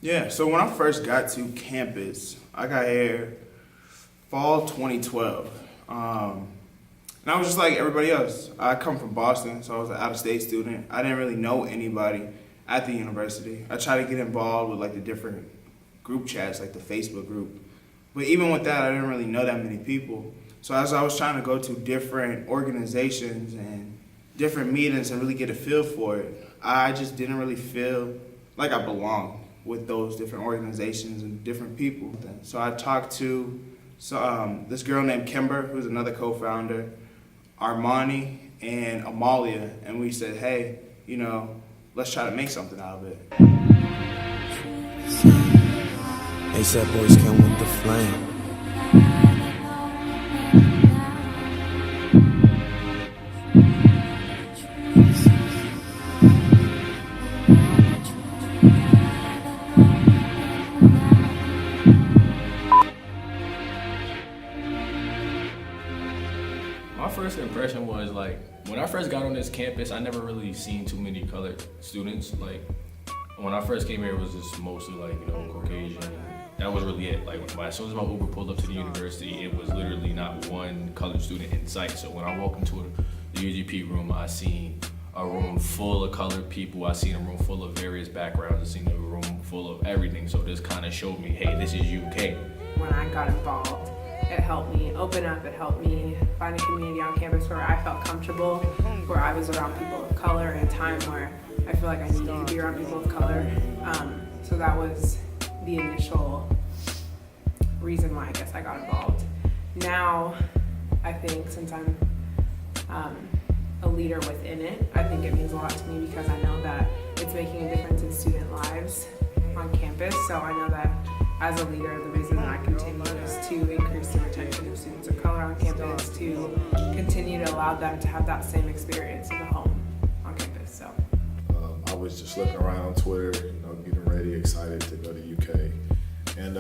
Yeah, so when I first got to campus, I got here fall 2012. And I was just like everybody else. I come from Boston, so I was an out-of-state student. I didn't really know anybody at the university. I tried to get involved with like the different group chats, like the Facebook group. But even with that, I didn't really know that many people. So as I was trying to go to different organizations and different meetings and really get a feel for it, I just didn't really feel like I belonged with those different organizations and different people. So I talked to this girl named Kimber, who's another co-founder, Armani, and Amalia, and we said, hey, let's try to make something out of it. ASAP boys came with the flame. My first impression was like, when I first got on this campus, I never really seen too many colored students. Like, when I first came here, it was just mostly like, Caucasian. That was really it. Like, as soon as my Uber pulled up to the university, it was literally not one colored student in sight. So when I walked into the UGP room, I seen a room full of colored people. I seen a room full of various backgrounds. I seen a room full of everything. So this kind of showed me, hey, this is UK. When I got involved, it helped me open up, it helped me find a community on campus where I felt comfortable, where I was around people of color in a time where I feel like I needed to be around people of color. So that was the initial reason why I guess I got involved. Now, I think since I'm a leader within it, I think it means a lot to me because I know that it's making a difference in student lives on campus. So I know that as a leader, the reason that I continue is to increase the retention of students of color on campus, to continue to allow them to have that same experience in the home on campus. So I was just looking around on Twitter, getting ready, excited to go to UK. And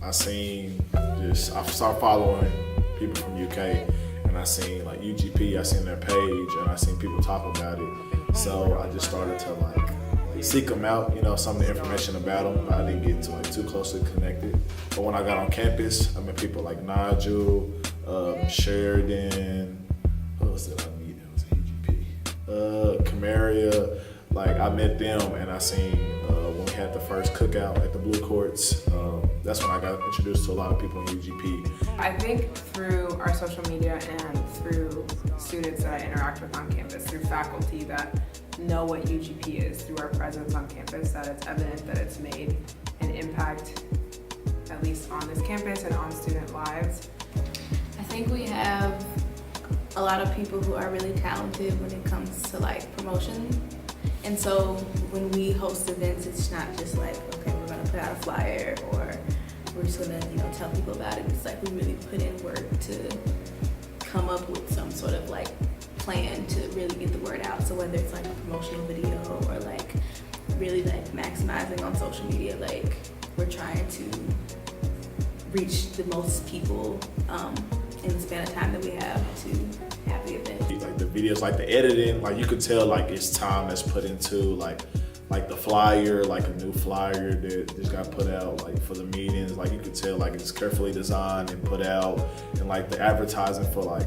I started following people from UK, and I seen like UGP, I seen their page, and I seen people talk about it. So I just started to seek them out, some of the information about them, but I didn't get too closely connected. But when I got on campus, I met people like Nigel, Sheridan, who else did I meet? It was UGP. Camaria, I met them, and I seen when we had the first cookout at the Blue Courts, that's when I got introduced to a lot of people in UGP. I think through our social media and through students that I interact with on campus, through faculty that know what UGP is, through our presence on campus, that it's evident that it's made an impact, at least on this campus and on student lives. I think we have a lot of people who are really talented when it comes to promotion. And so when we host events, it's not just okay, we're gonna put out a flyer or we're just gonna, tell people about it. It's we really put in work to come up with some sort of plan to really get the word out. So whether it's a promotional video or really maximizing on social media, we're trying to reach the most people in the span of time that we have to have the event. The videos, the editing, you could tell it's time that's put into the flyer, a new flyer that just got put out for the meetings. You could tell it's carefully designed and put out, and the advertising for the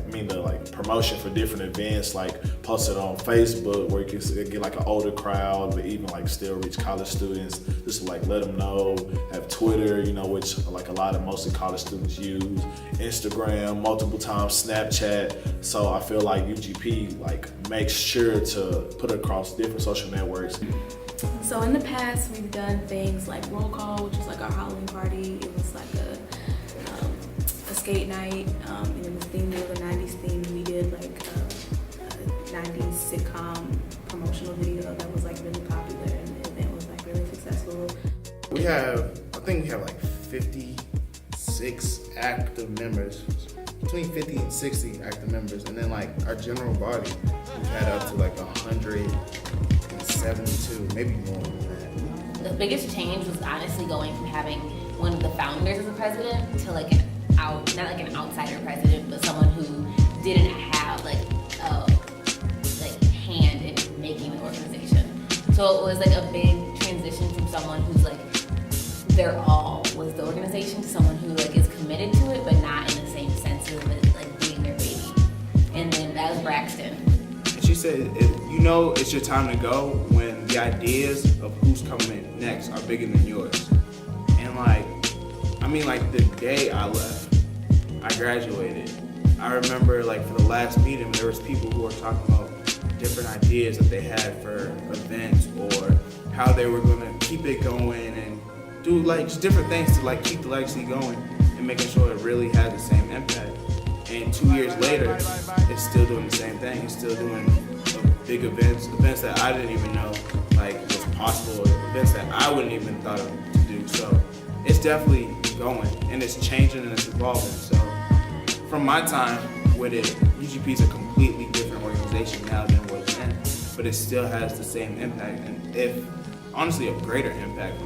promotion for different events, posted on Facebook where you can get an older crowd, but even still reach college students. Just to let them know. Have Twitter, which a lot of mostly college students use. Instagram, multiple times, Snapchat. So I feel UGP makes sure to put it across different social networks. So in the past, we've done things like roll call, which is our Halloween party. It was a skate night, and it was themed with a 90s theme. We did a 90s sitcom promotional video that was really popular, and the event was really successful. I think we have 56 active members, between 50 and 60 active members, and then our general body, we've had up to 172, maybe more than that. The biggest change was honestly going from having one of the founders as a president to not an outsider president, but someone who didn't have a hand in making the organization. So So it was like a big transition from someone who's like, their all was the organization to someone who like is committed to it, but not in the same sense of it like being their baby. And then that was Braxton. And she said, it's your time to go when the ideas of who's coming next are bigger than yours. And like the day I left, I graduated. I remember like for the last meeting, there was people who were talking about different ideas that they had for events or how they were gonna keep it going and do like just different things to like keep the legacy going and making sure it really has the same impact. And 2 years later, it's still doing the same thing. It's still doing big events that I didn't even know like was possible, events that I wouldn't even thought of to do. So it's definitely going and it's changing and it's evolving. So from my time with it, UGP is a completely different organization now than it was then, but it still has the same impact and if honestly a greater impact.